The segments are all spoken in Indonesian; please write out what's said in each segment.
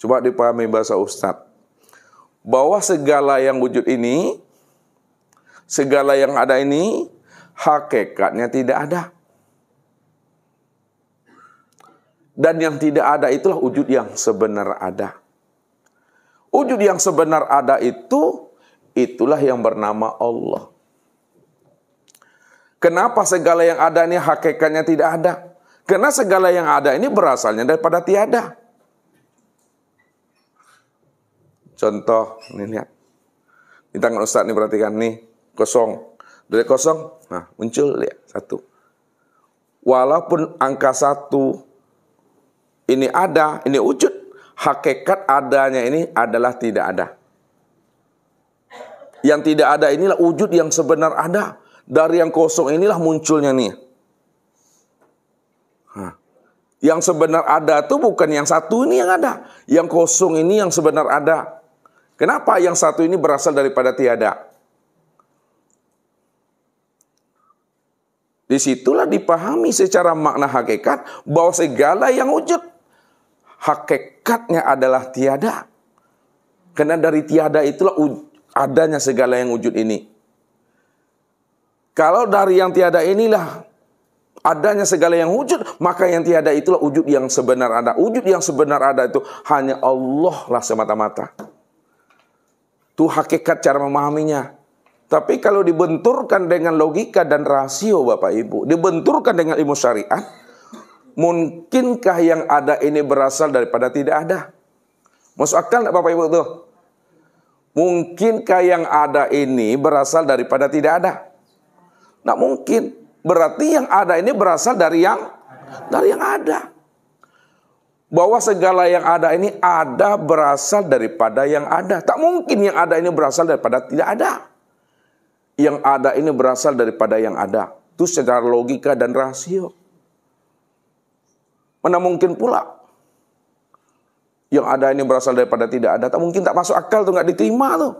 Coba dipahami bahasa Ustadz. Bahwa segala yang wujud ini, segala yang ada ini, hakikatnya tidak ada. Dan yang tidak ada itulah wujud yang sebenar ada. Wujud yang sebenar ada itu, itulah yang bernama Allah. Kenapa segala yang ada ini hakikatnya tidak ada? Karena segala yang ada ini berasalnya daripada tiada. Contoh, ini lihat. Di tangan Ustaz nih, perhatikan nih, kosong. Dari kosong, nah muncul, lihat, 1. Walaupun angka 1 ini ada, ini wujud, hakikat adanya ini adalah tidak ada. Yang tidak ada inilah wujud yang sebenar ada. Dari yang kosong inilah munculnya nih. Yang sebenar ada itu bukan yang satu ini yang ada. Yang kosong ini yang sebenar ada. Kenapa yang satu ini berasal daripada tiada? Disitulah dipahami secara makna hakikat bahwa segala yang wujud hakikatnya adalah tiada. Karena dari tiada itulah adanya segala yang wujud ini. Kalau dari yang tiada inilah adanya segala yang wujud, maka yang tiada itulah wujud yang sebenar ada. Wujud yang sebenar ada itu hanya Allah lah semata-mata. Itu hakikat cara memahaminya. Tapi kalau dibenturkan dengan logika dan rasio Bapak Ibu, dibenturkan dengan ilmu syariat, mungkinkah yang ada ini berasal daripada tidak ada? Masuk akal enggak Bapak Ibu tuh? Mungkinkah yang ada ini berasal daripada tidak ada? Nggak mungkin. Berarti yang ada ini berasal dari yang ada. Bahwa segala yang ada ini ada berasal daripada yang ada. Tak mungkin yang ada ini berasal daripada tidak ada. Yang ada ini berasal daripada yang ada. Itu secara logika dan rasio. Mana mungkin pula yang ada ini berasal daripada tidak ada. Tak mungkin, tak masuk akal tuh, nggak diterima tuh.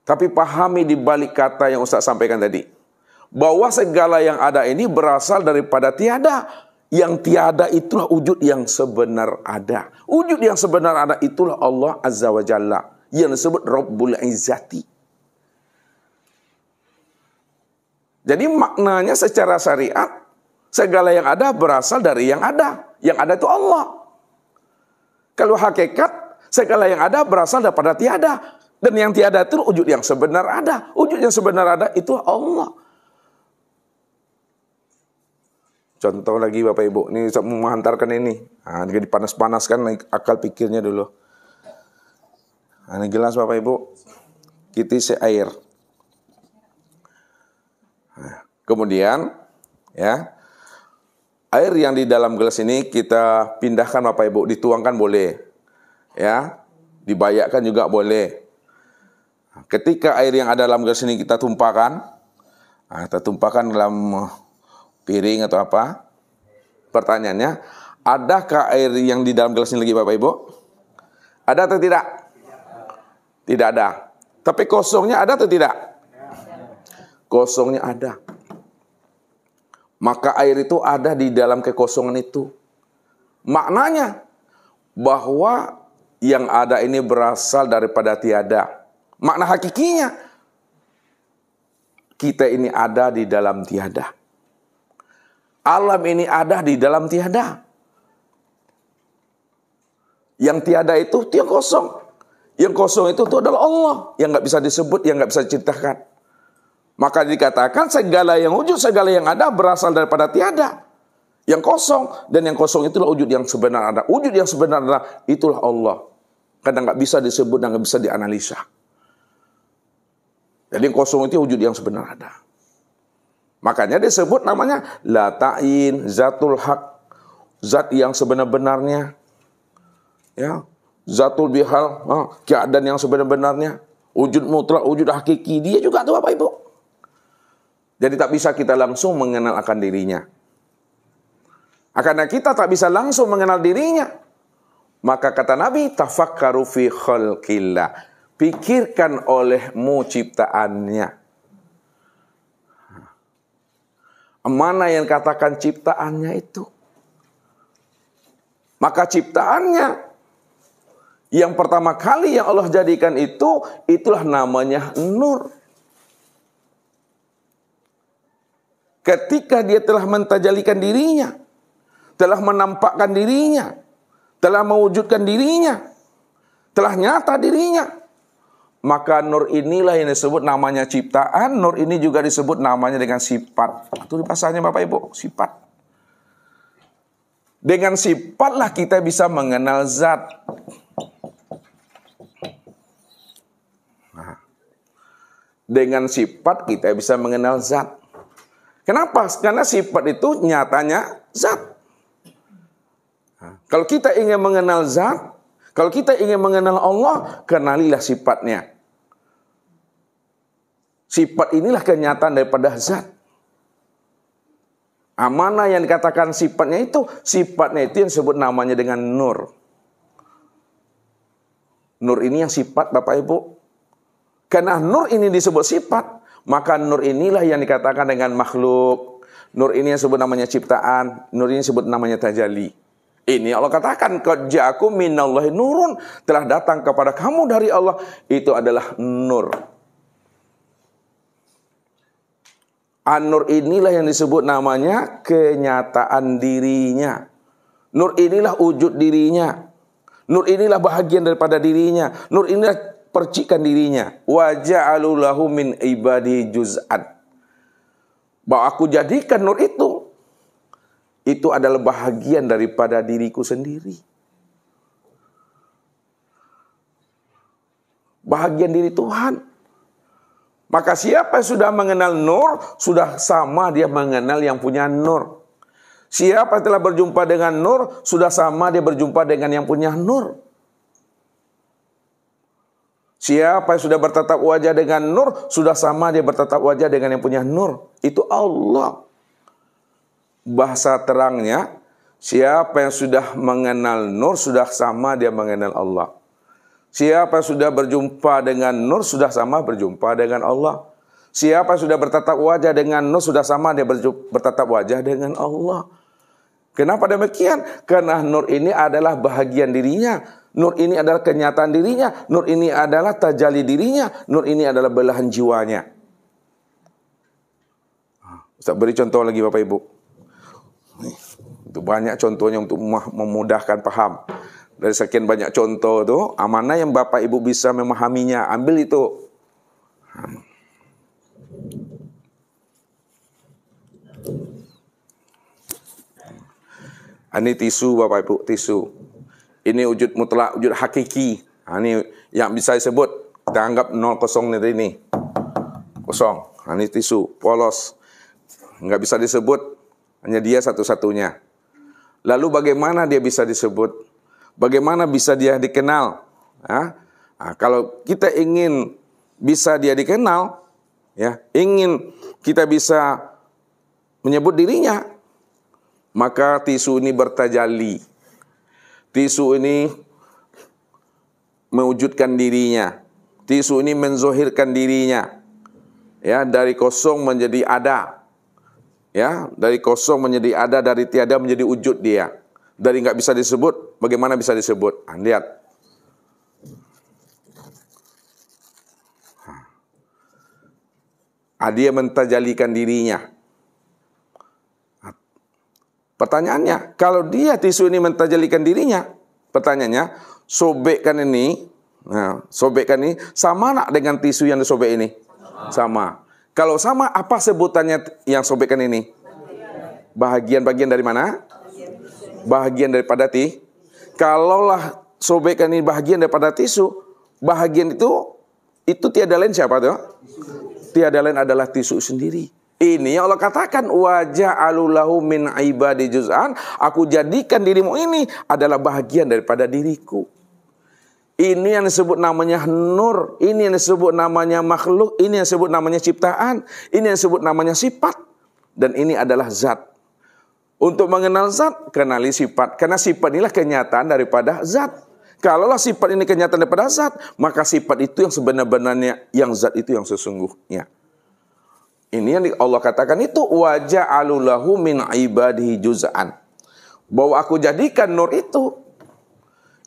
Tapi pahami di balik kata yang Ustaz sampaikan tadi. Bahwa segala yang ada ini berasal daripada tiada. Yang tiada itulah wujud yang sebenar ada. Wujud yang sebenar ada itulah Allah Azza wa Jalla. Yang disebut Rabbul Izzati. Jadi maknanya secara syariat, segala yang ada berasal dari yang ada. Yang ada itu Allah. Kalau hakikat, segala yang ada berasal daripada tiada. Dan yang tiada itu wujud yang sebenar ada. Wujud yang sebenar ada itu Allah. Contoh lagi Bapak Ibu, ini saya mau menghantarkan ini. Nah, jadi panas-panaskan akal pikirnya dulu. Nah, ini gelas Bapak Ibu, kita isi air. Nah, kemudian, ya, air yang di dalam gelas ini kita pindahkan Bapak Ibu, dituangkan boleh, ya, dibayakkan juga boleh. Ketika air yang ada dalam gelas ini kita tumpahkan, nah, kita tumpahkan dalam piring atau apa? Pertanyaannya, adakah air yang di dalam gelas ini lagi Bapak Ibu? Ada atau tidak? Tidak ada. Tapi kosongnya ada atau tidak? Kosongnya ada. Maka air itu ada di dalam kekosongan itu. Maknanya bahwa yang ada ini berasal daripada tiada. Makna hakikinya, kita ini ada di dalam tiada. Alam ini ada di dalam tiada. Yang tiada itu yang kosong. Yang kosong itu adalah Allah. Yang nggak bisa disebut, yang nggak bisa diceritakan. Maka dikatakan segala yang wujud, segala yang ada berasal daripada tiada. Yang kosong. Dan yang kosong itulah wujud yang sebenar ada. Wujud yang sebenar ada itulah Allah. Karena nggak bisa disebut dan nggak bisa dianalisa. Jadi yang kosong itu wujud yang sebenar ada. Makanya disebut namanya la ta'in, zatul haq, zat yang sebenar-benarnya. Ya, zatul bihal, keadaan yang sebenar-benarnya. Wujud mutlak, wujud hakiki, dia juga tuh Bapak Ibu. Jadi tak bisa kita langsung mengenal akan dirinya. Karena kita tak bisa langsung mengenal dirinya, maka kata Nabi, tafakkaru fi khalqillah. Pikirkan olehmu ciptaannya. Mana yang katakan ciptaannya itu? Maka ciptaannya Yang pertama kali yang Allah jadikan itu, itulah namanya nur. Ketika dia telah mentajalikan dirinya, telah menampakkan dirinya, telah mewujudkan dirinya, telah nyata dirinya, maka nur inilah yang disebut namanya ciptaan. Nur ini juga disebut namanya dengan sifat. Itu bahasanya Bapak Ibu, sifat. Dengan sifatlah kita bisa mengenal zat. Nah, dengan sifat kita bisa mengenal zat. Kenapa? Karena sifat itu nyatanya zat. Nah, kalau kita ingin mengenal zat, kalau kita ingin mengenal Allah, kenalilah sifatnya. Sifat inilah kenyataan daripada zat. Mana yang dikatakan sifatnya itu yang disebut namanya dengan nur. Nur ini yang sifat Bapak Ibu. Karena nur ini disebut sifat, maka nur inilah yang dikatakan dengan makhluk. Nur ini yang disebut namanya ciptaan. Nur ini disebut namanya tajalli. Ini Allah katakan, qad ja'akum minallahi nurun, telah datang kepada kamu dari Allah, itu adalah nur. An-nur inilah yang disebut namanya kenyataan dirinya. Nur inilah wujud dirinya. Nur inilah bahagian daripada dirinya. Nur inilah percikan dirinya. Wa ja'alu lahu min ibadi juz'an. Bahwa aku jadikan nur itu adalah bahagian daripada diriku sendiri. Bahagian diri Tuhan. Maka siapa yang sudah mengenal nur, sudah sama dia mengenal yang punya nur. Siapa yang telah berjumpa dengan nur, sudah sama dia berjumpa dengan yang punya nur. Siapa yang sudah bertatap wajah dengan nur, sudah sama dia bertatap wajah dengan yang punya nur. Itu Allah. Bahasa terangnya, siapa yang sudah mengenal nur, sudah sama dia mengenal Allah. Siapa yang sudah berjumpa dengan nur, sudah sama berjumpa dengan Allah. Siapa yang sudah bertatap wajah dengan nur, sudah sama dia bertatap wajah dengan Allah. Kenapa demikian? Karena nur ini adalah bahagian dirinya. Nur ini adalah kenyataan dirinya. Nur ini adalah tajalli dirinya. Nur ini adalah belahan jiwanya. Ustaz beri contoh lagi Bapak Ibu. Itu banyak contohnya untuk memudahkan paham. Dari sekian banyak contoh itu, mana yang Bapak Ibu bisa memahaminya, ambil itu. Ini tisu Bapak Ibu, tisu. Ini wujud mutlak, wujud hakiki. Ini yang bisa disebut, kita anggap 0 kosong ini. Kosong. Ini tisu, polos. Nggak bisa disebut, hanya dia satu-satunya. Lalu bagaimana dia bisa disebut? Bagaimana bisa dia dikenal? Nah, kalau kita ingin bisa dia dikenal, ya, ingin kita bisa menyebut dirinya, maka tisu ini bertajalli. Tisu ini mewujudkan dirinya. Tisu ini menzohirkan dirinya. Ya, dari kosong menjadi ada. Ya, dari kosong menjadi ada, dari tiada menjadi wujud dia. Dari nggak bisa disebut, bagaimana bisa disebut? Lihat. Dia mentajalikan dirinya. Pertanyaannya, kalau dia tisu ini mentajalikan dirinya, pertanyaannya, sobekkan ini, sobekkan ini, sama nak dengan tisu yang disobek ini? Sama. Kalau sama, apa sebutannya yang sobekkan ini? Bahagian-bagian dari mana? Bahagian daripada kalaulah sobekan ini bahagian daripada tisu, bahagian itu tiada lain siapa tuh? Tiada lain adalah tisu sendiri. Ini yang Allah katakan, wa ja'alu lahu min ibadi juz'an, aku jadikan dirimu ini adalah bahagian daripada diriku. Ini yang disebut namanya nur, ini yang disebut namanya makhluk, ini yang disebut namanya ciptaan, ini yang disebut namanya sifat, dan ini adalah zat. Untuk mengenal zat, kenali sifat. Karena sifat inilah kenyataan daripada zat. Kalaulah sifat ini kenyataan daripada zat, maka sifat itu yang sebenar-benarnya, yang zat itu yang sesungguhnya. Ini yang Allah katakan itu, wa ja'alu lahu min ibadihi juz'an. Bahwa aku jadikan nur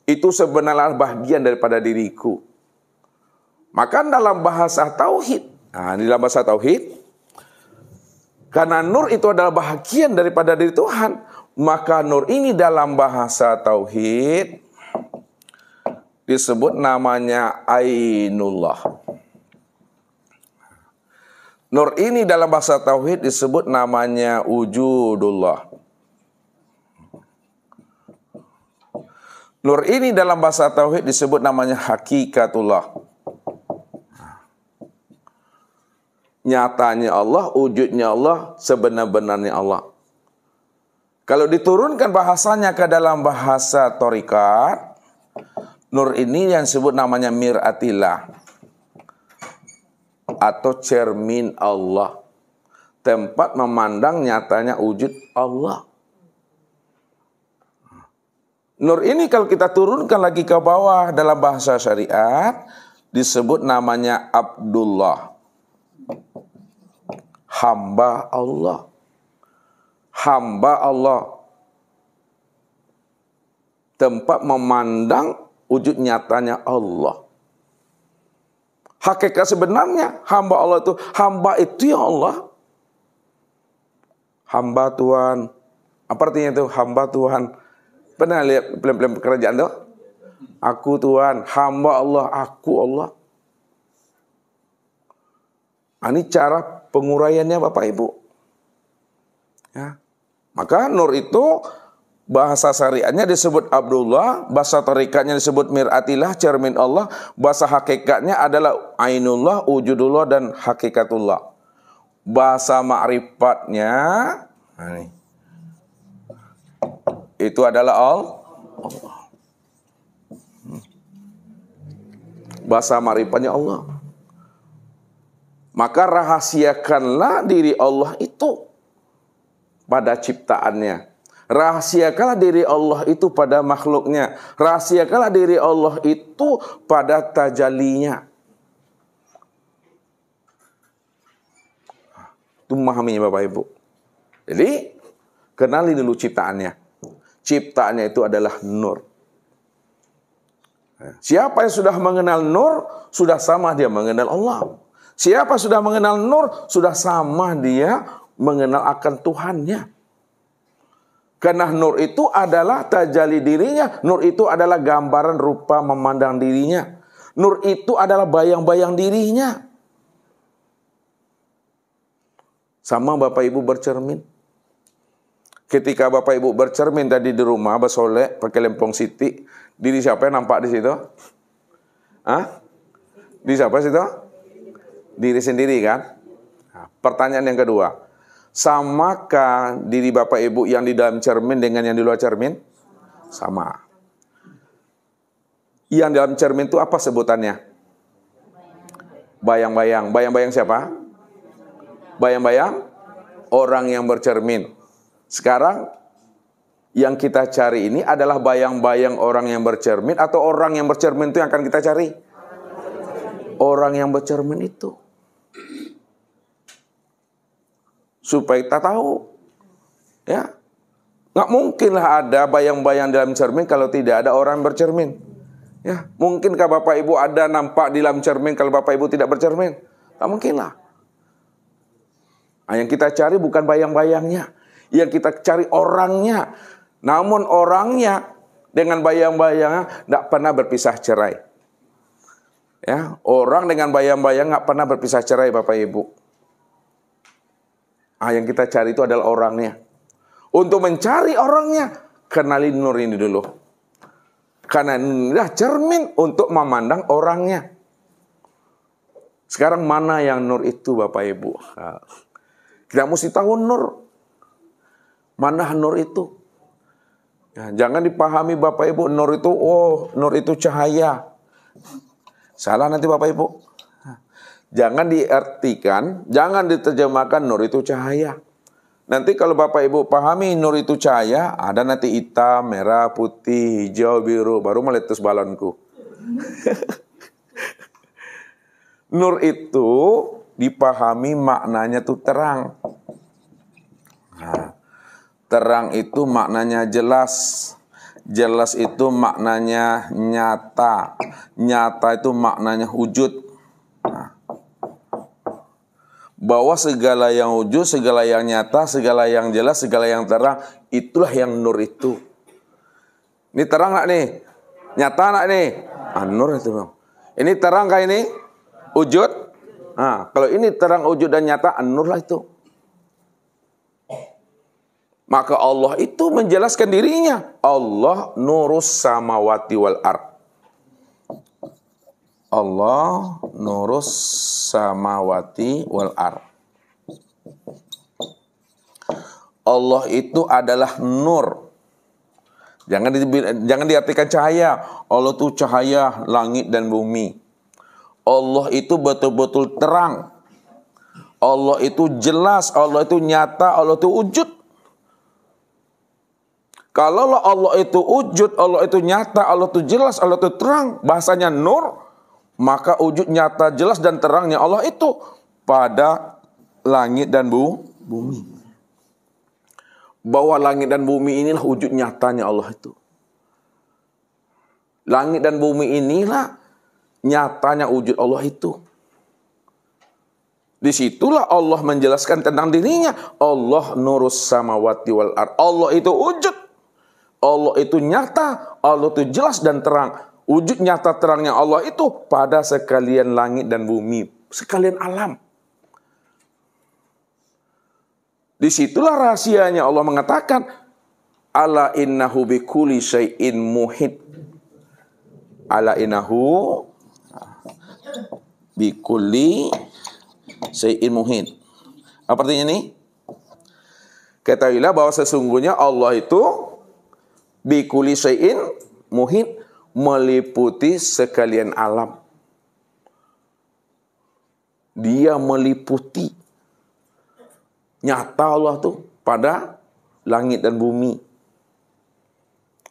itu sebenarnya bagian daripada diriku. Maka dalam bahasa tauhid, di dalam bahasa tauhid, karena nur itu adalah bagian daripada diri Tuhan, maka nur ini dalam bahasa tauhid disebut namanya Ainullah. Nur ini dalam bahasa tauhid disebut namanya Wujudullah. Nur ini dalam bahasa tauhid disebut namanya Hakikatullah. Nyatanya Allah, wujudnya Allah, sebenar-benarnya Allah. Kalau diturunkan bahasanya ke dalam bahasa thariqat, nur ini yang disebut namanya mir'atillah atau cermin Allah, tempat memandang nyatanya wujud Allah. Nur ini kalau kita turunkan lagi ke bawah dalam bahasa syariat disebut namanya Abdullah, hamba Allah. Hamba Allah, tempat memandang wujud nyatanya Allah. Hakikat sebenarnya hamba Allah itu ya Allah. Hamba Tuhan. Apa artinya itu? Hamba Tuhan. Pernah lihat film-film kerajaan tuh? Aku Tuhan, hamba Allah, aku Allah. Ini cara penguraiannya Bapak Ibu. Ya. Maka nur itu bahasa syariatnya disebut Abdullah, bahasa tarikatnya disebut mir'atillah, cermin Allah, bahasa hakikatnya adalah Ainullah, Wujudullah, dan Hakikatullah. Bahasa ma'rifatnya itu adalah Allah. Bahasa ma'rifatnya Allah. Maka rahasiakanlah diri Allah itu pada ciptaannya. Rahasiakanlah diri Allah itu pada makhluknya. Rahasiakanlah diri Allah itu pada tajallinya. Itu memahaminya Bapak Ibu. Jadi, kenali dulu ciptaannya. Ciptaannya itu adalah nur. Siapa yang sudah mengenal nur, sudah sama dia mengenal Allah. Siapa sudah mengenal nur, sudah sama dia mengenal akan Tuhannya. Karena nur itu adalah tajalli dirinya. Nur itu adalah gambaran rupa memandang dirinya. Nur itu adalah bayang-bayang dirinya. Sama Bapak Ibu bercermin. Ketika Bapak Ibu bercermin tadi di rumah, bersolek, pakai lempong siti, diri siapa yang nampak di situ? Diri siapa di situ? Diri sendiri kan? Nah, pertanyaan yang kedua, samakah diri Bapak Ibu yang di dalam cermin dengan yang di luar cermin? Sama. Yang di dalam cermin itu apa sebutannya? Bayang-bayang. Bayang-bayang siapa? Bayang-bayang orang yang bercermin. Sekarang yang kita cari ini adalah bayang-bayang orang yang bercermin atau orang yang bercermin itu yang akan kita cari? Orang yang bercermin itu. Supaya kita tahu. Ya. Nggak mungkinlah ada bayang-bayang dalam cermin kalau tidak ada orang bercermin. Ya, mungkinkah Bapak Ibu ada nampak di dalam cermin kalau Bapak Ibu tidak bercermin? Nggak mungkinlah. Nah, yang kita cari bukan bayang-bayangnya. Yang kita cari orangnya. Namun orangnya dengan bayang-bayangnya tidak pernah berpisah cerai. Ya, orang dengan bayang-bayang nggak pernah berpisah cerai Bapak Ibu. Yang kita cari itu adalah orangnya. Untuk mencari orangnya, kenali nur ini dulu. Karena ini adalah cermin untuk memandang orangnya. Sekarang mana yang nur itu Bapak Ibu? Kita mesti tahu nur. Mana nur itu? Ya, jangan dipahami Bapak Ibu nur itu, nur itu cahaya. Salah nanti Bapak Ibu. Jangan diartikan, jangan diterjemahkan nur itu cahaya. Nanti kalau Bapak Ibu pahami nur itu cahaya, ada nanti hitam, merah, putih, hijau, biru, baru meletus balonku. Nur itu dipahami maknanya tuh terang. Nah, terang itu maknanya jelas. Jelas itu maknanya nyata. Nyata itu maknanya wujud. Nah, bahwa segala yang wujud, segala yang nyata, segala yang jelas, segala yang terang, itulah yang nur itu. Ini terang nggak nih? Nyata nggak nih? Nur itu bang. Ini terang kah ini? Wujud? Nah, kalau ini terang, wujud dan nyata, nur lah itu. Maka Allah itu menjelaskan dirinya. Allah nurus samawati wal ard. Allah nurus samawati wal ard. Allah itu adalah nur. Jangan diartikan cahaya. Allah itu cahaya langit dan bumi. Allah itu betul-betul terang. Allah itu jelas, Allah itu nyata, Allah itu wujud. Kalau Allah itu wujud, Allah itu nyata, Allah itu jelas, Allah itu terang, bahasanya nur, maka wujud nyata, jelas dan terangnya Allah itu pada langit dan bumi. Bahwa langit dan bumi inilah wujud nyatanya Allah itu. Langit dan bumi inilah nyatanya wujud Allah itu. Disitulah Allah menjelaskan tentang dirinya. Allah nurus samawati wal ard. Allah itu wujud. Allah itu nyata, Allah itu jelas dan terang. Wujud nyata terangnya Allah itu pada sekalian langit dan bumi, sekalian alam. Disitulah rahasianya Allah mengatakan, ala innahu bikulli syai'in muhit. Ala innahu bikulli syai'in muhit. Apa artinya ini? Ketahuilah bahwa sesungguhnya Allah itu bikulli syai'in muhit, meliputi sekalian alam. Dia meliputi. Nyata Allah tuh pada langit dan bumi.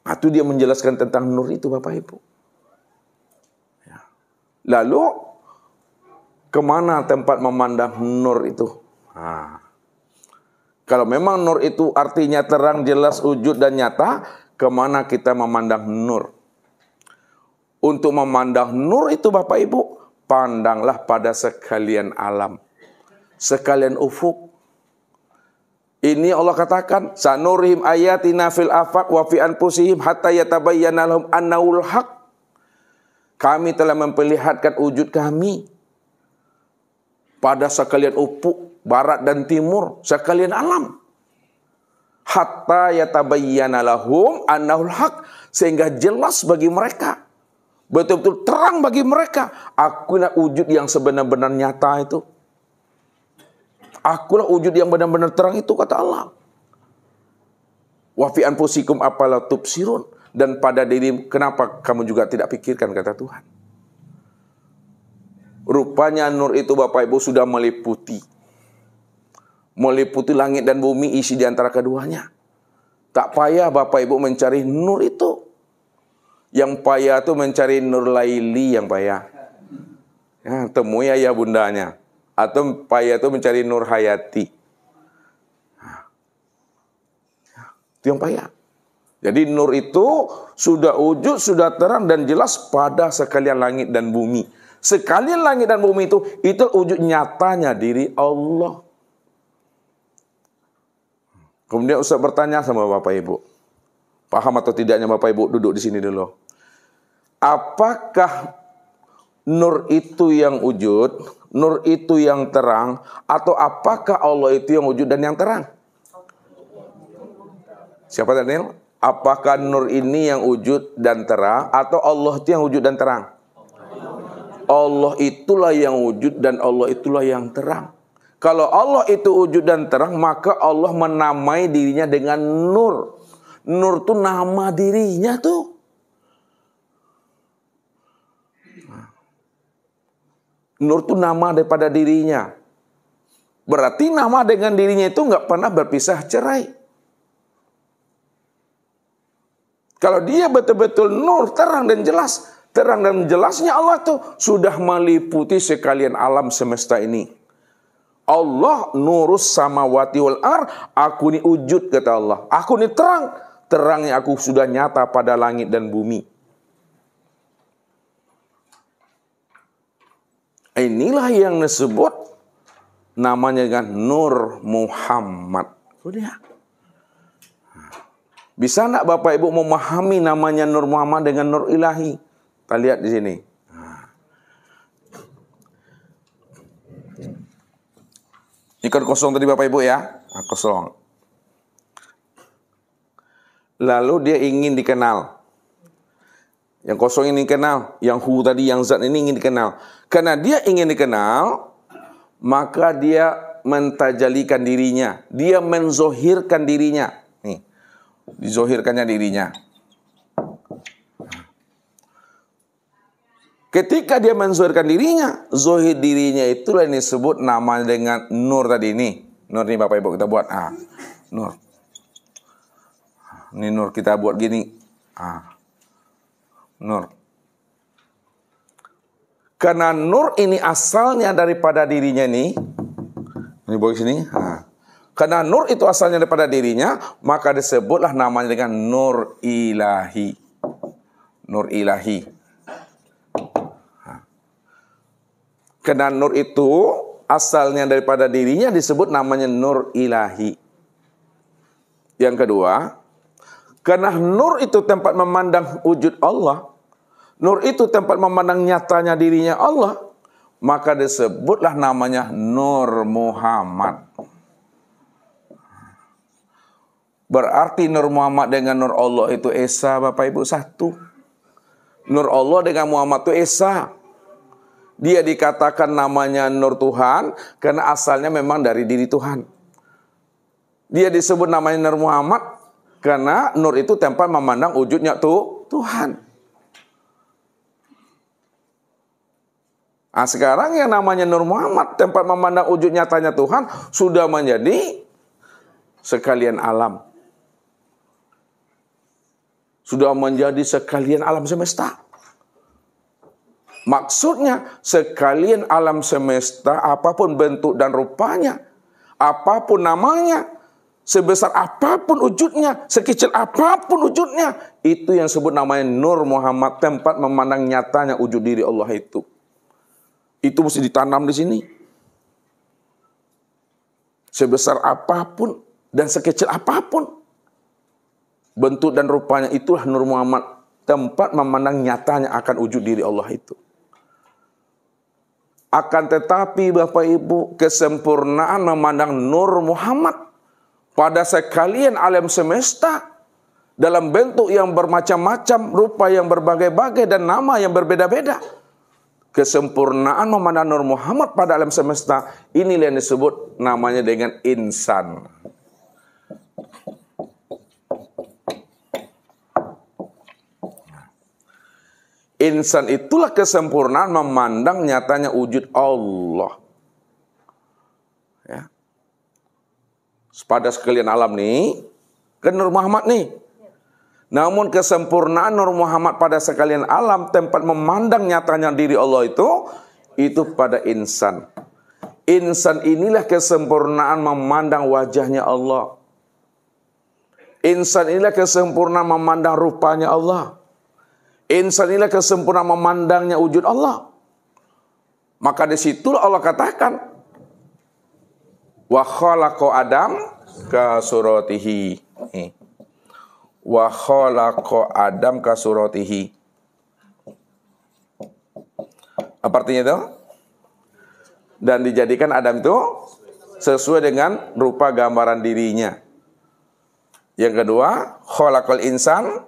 Itu dia menjelaskan tentang nur itu Bapak Ibu. Ya. Lalu kemana tempat memandang nur itu? Kalau memang nur itu artinya terang, jelas, wujud dan nyata, kemana kita memandang nur? Untuk memandang nur itu Bapak Ibu, pandanglah pada sekalian alam, sekalian ufuk. Ini Allah katakan, sanurihim ayatina fil afaq wa fi anfusihim hatta yatabayyana lahum annahul haq. Kami telah memperlihatkan wujud kami pada sekalian ufuk, barat dan timur, sekalian alam. Hatta yatabayyana lahum annahul haq, sehingga jelas bagi mereka, betul-betul terang bagi mereka, akulah wujud yang sebenar-benar nyata itu. Akulah wujud yang benar-benar terang itu, kata Allah. Wa fi anfusikum afala tubsirun, dan pada diri kenapa kamu juga tidak pikirkan, kata Tuhan. Rupanya nur itu Bapak Ibu sudah meliputi langit dan bumi, isi di antara keduanya. Tak payah Bapak Ibu mencari nur itu. Yang payah itu mencari nur laili yang payah. Ya, temui ayah bundanya. Atau payah itu mencari nur hayati. Itu yang payah. Jadi nur itu sudah wujud, sudah terang dan jelas pada sekalian langit dan bumi. Sekalian langit dan bumi itu wujud nyatanya diri Allah. Kemudian Ustaz bertanya sama Bapak Ibu. Paham atau tidaknya Bapak Ibu duduk di sini dulu. Apakah nur itu yang wujud, nur itu yang terang, atau apakah Allah itu yang wujud dan yang terang? Siapa Daniel? Apakah nur ini yang wujud dan terang, atau Allah itu yang wujud dan terang? Allah itulah yang wujud dan Allah itulah yang terang. Kalau Allah itu wujud dan terang, maka Allah menamai dirinya dengan nur. Nur itu nama dirinya tuh. Nur itu nama daripada dirinya. Berarti nama dengan dirinya itu nggak pernah berpisah cerai. Kalau dia betul-betul nur, terang dan jelas. Terang dan jelasnya Allah tuh sudah meliputi sekalian alam semesta ini. Allah nurus samawati wal ard. Aku ini wujud, kata Allah. Aku ini terang. terangnya aku sudah nyata pada langit dan bumi. Inilah yang disebut namanya dengan Nur Muhammad. Sudah. Bisa enggak Bapak Ibu memahami namanya Nur Muhammad dengan Nur Ilahi? Kita lihat di sini. Ini kan kosong tadi Bapak Ibu ya. Kosong. Lalu dia ingin dikenal. Yang kosong ini kenal. Yang hu tadi, yang zat ini ingin dikenal. Karena dia ingin dikenal, maka dia mentajalikan dirinya. Dia menzohirkan dirinya. Nih, dizohirkannya dirinya. Ketika dia menzohirkan dirinya, zohir dirinya itulah yang disebut nama dengan nur tadi ini. Nur ini Bapak Ibu kita buat. Nur. Ini nur kita buat gini. Nur. Karena nur ini asalnya daripada dirinya nih. Ini bawa sini. Karena nur itu asalnya daripada dirinya, maka disebutlah namanya dengan Nur Ilahi. Nur Ilahi. Karena nur itu asalnya daripada dirinya disebut namanya Nur Ilahi. Yang kedua, karena nur itu tempat memandang wujud Allah, nur itu tempat memandang nyatanya dirinya Allah, maka disebutlah namanya Nur Muhammad. Berarti Nur Muhammad dengan Nur Allah itu esa Bapak Ibu satu. Nur Allah dengan Muhammad itu esa. Dia dikatakan namanya Nur Tuhan karena asalnya memang dari diri Tuhan. Dia disebut namanya Nur Muhammad karena nur itu tempat memandang wujudnya Tuhan. Sekarang yang namanya Nur Muhammad, tempat memandang wujud nyatanya Tuhan, sudah menjadi sekalian alam. Sudah menjadi sekalian alam semesta. Maksudnya, sekalian alam semesta, apapun bentuk dan rupanya, apapun namanya, sebesar apapun wujudnya, sekecil apapun wujudnya, itu yang disebut namanya Nur Muhammad, tempat memandang nyatanya wujud diri Allah itu. Itu mesti ditanam di sini. Sebesar apapun dan sekecil apapun bentuk dan rupanya, itulah Nur Muhammad, tempat memandang nyatanya akan wujud diri Allah itu. Akan tetapi Bapak Ibu, kesempurnaan memandang Nur Muhammad pada sekalian alam semesta dalam bentuk yang bermacam-macam, rupa yang berbagai-bagai dan nama yang berbeda-beda. Kesempurnaan memandang Nur Muhammad pada alam semesta, inilah yang disebut namanya dengan insan. Insan itulah kesempurnaan memandang nyatanya wujud Allah. Ya. Pada sekalian alam nih, kan Nur Muhammad nih. Namun kesempurnaan Nur Muhammad pada sekalian alam, tempat memandang nyatanya diri Allah itu pada insan. Insan inilah kesempurnaan memandang wajahnya Allah. Insan inilah kesempurnaan memandang rupanya Allah. Insan inilah kesempurnaan memandangnya wujud Allah. Maka disitulah Allah katakan, wa khalaqa Adam ka suratihi. Wa khalaqa Adam ka suratihi. Apa artinya itu? Dan dijadikan Adam itu sesuai dengan rupa gambaran dirinya. Yang kedua, khalaqal insan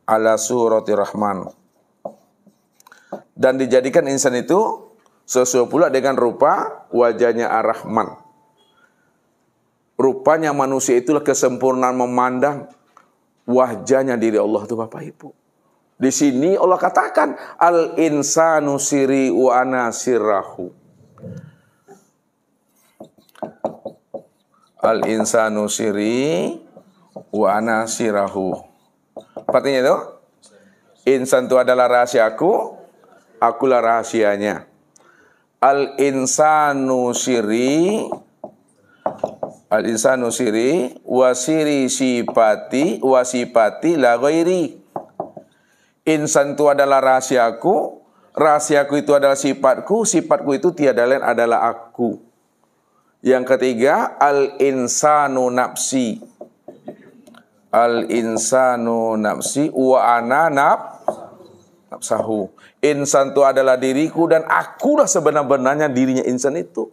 ala surati Rahman. Dan dijadikan insan itu sesuai pula dengan rupa wajahnya Ar-Rahman. Rupanya manusia itulah kesempurnaan memandang wajahnya diri Allah itu Bapak Ibu. Di sini Allah katakan al-insanu siri wa ana sirrahu. Al-insanu siri wa ana sirahu. Artinya itu, insan itu adalah rahasiaku, akulah rahasianya. Al-insanu siri Al-insanu siri wa siri sifati wa sifati la ghairi. Insan itu adalah rahasiaku, rahasiaku itu adalah sifatku, sifatku itu tiada lain adalah aku. Yang ketiga, al-insanu nafsi. Al-insanu nafsi wa ana nafsahu. Insan itu adalah diriku dan akulah sebenar-benarnya dirinya insan itu.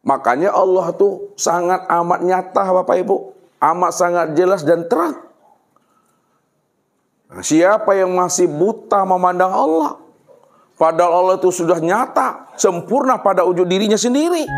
Makanya Allah tuh sangat amat nyata Bapak Ibu. Amat sangat jelas dan terang. Nah, siapa yang masih buta memandang Allah? Padahal Allah itu sudah nyata, sempurna pada wujud dirinya sendiri.